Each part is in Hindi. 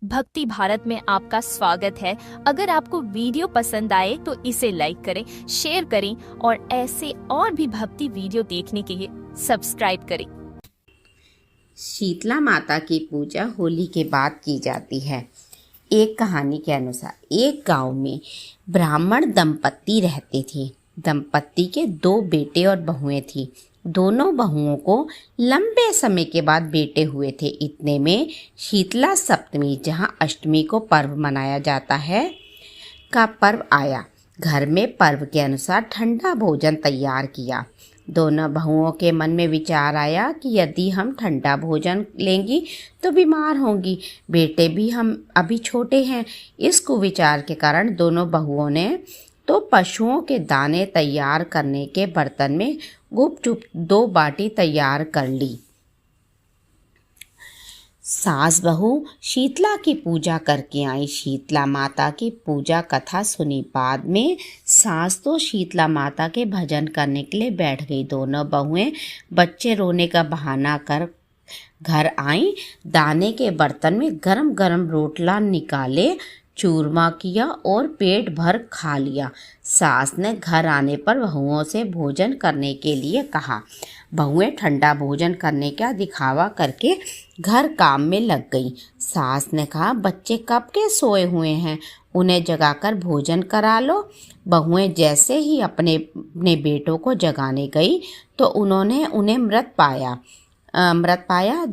भक्ति भारत में आपका स्वागत है। अगर आपको वीडियो पसंद आए तो इसे लाइक करें, शेयर करें और ऐसे और भी भक्ति वीडियो देखने के लिए सब्सक्राइब करें। शीतला माता की पूजा होली के बाद की जाती है। एक कहानी के अनुसार एक गांव में ब्राह्मण दंपत्ति रहते थे। दंपत्ति के 2 बेटे और बहुएं थी। दोनों बहुओं को लंबे समय के बाद बेटे हुए थे। इतने में शीतला सप्तमी, जहां अष्टमी को पर्व मनाया जाता है, का पर्व आया। घर में पर्व के अनुसार ठंडा भोजन तैयार किया। दोनों बहुओं के मन में विचार आया कि यदि हम ठंडा भोजन लेंगी तो बीमार होंगी। बेटे भी हम अभी छोटे हैं। इस कुविचार के कारण दोनों बहुओं ने तो पशुओं के दाने तैयार करने के बर्तन में गुपचुप 2 बाटी तैयार कर ली। सास बहू शीतला की पूजा करके आई। शीतला माता की पूजा कथा सुनी। बाद में सास तो शीतला माता के भजन करने के लिए बैठ गई। दोनों बहुएं बच्चे रोने का बहाना कर घर आई। दाने के बर्तन में गरम गरम रोटला निकाले, चूरमा किया और पेट भर खा लिया। सास ने घर आने पर बहुओं से भोजन करने के लिए कहा। बहुएं ठंडा भोजन करने का दिखावा करके घर काम में लग गई। सास ने कहा, बच्चे कब के सोए हुए हैं, उन्हें जगाकर भोजन करा लो। बहुएं जैसे ही अपने बेटों को जगाने गई तो उन्होंने उन्हें मृत पाया।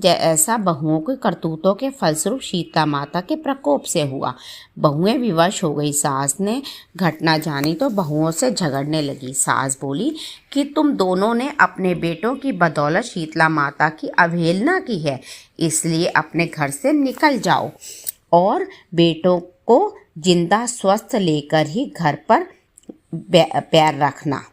ऐसा बहुओं के करतूतों के फलस्वरूप शीतला माता के प्रकोप से हुआ। बहुएं विवश हो गई। सास ने घटना जानी तो बहुओं से झगड़ने लगी। सास बोली कि तुम दोनों ने अपने बेटों की बदौलत शीतला माता की अवहेलना की है, इसलिए अपने घर से निकल जाओ और बेटों को जिंदा स्वस्थ लेकर ही घर पर पैर रखना।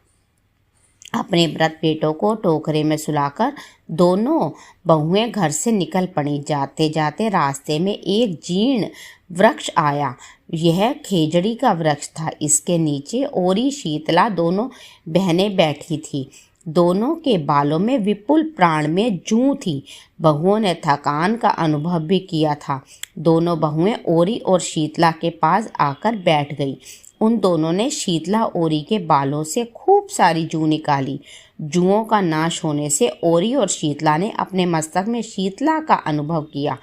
अपने मृत बेटों को टोकरे में सुलाकर दोनों बहुएं घर से निकल पड़ी। जाते जाते रास्ते में एक जीर्ण वृक्ष आया। यह खेजड़ी का वृक्ष था। इसके नीचे ओरी शीतला दोनों बहनें बैठी थी। दोनों के बालों में विपुल प्राण में जूं थी। बहुओं ने थकान का अनुभव भी किया था। दोनों बहुएं ओरी और शीतला के पास आकर बैठ गई। उन दोनों ने शीतला ओरी के बालों से खूब सारी जूं निकाली। जुओं का नाश होने से ओरी और शीतला ने अपने मस्तक में शीतला का अनुभव किया।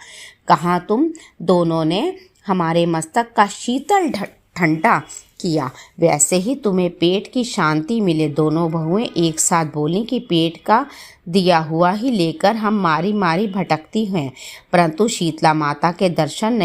कहा, तुम दोनों ने हमारे मस्तक का शीतल ठंडा किया, वैसे ही तुम्हें पेट की शांति मिले। दोनों बहुएं एक साथ बोली कि पेट का दिया हुआ ही लेकर हम मारी मारी भटकती हैं, परंतु शीतला माता के दर्शन नहीं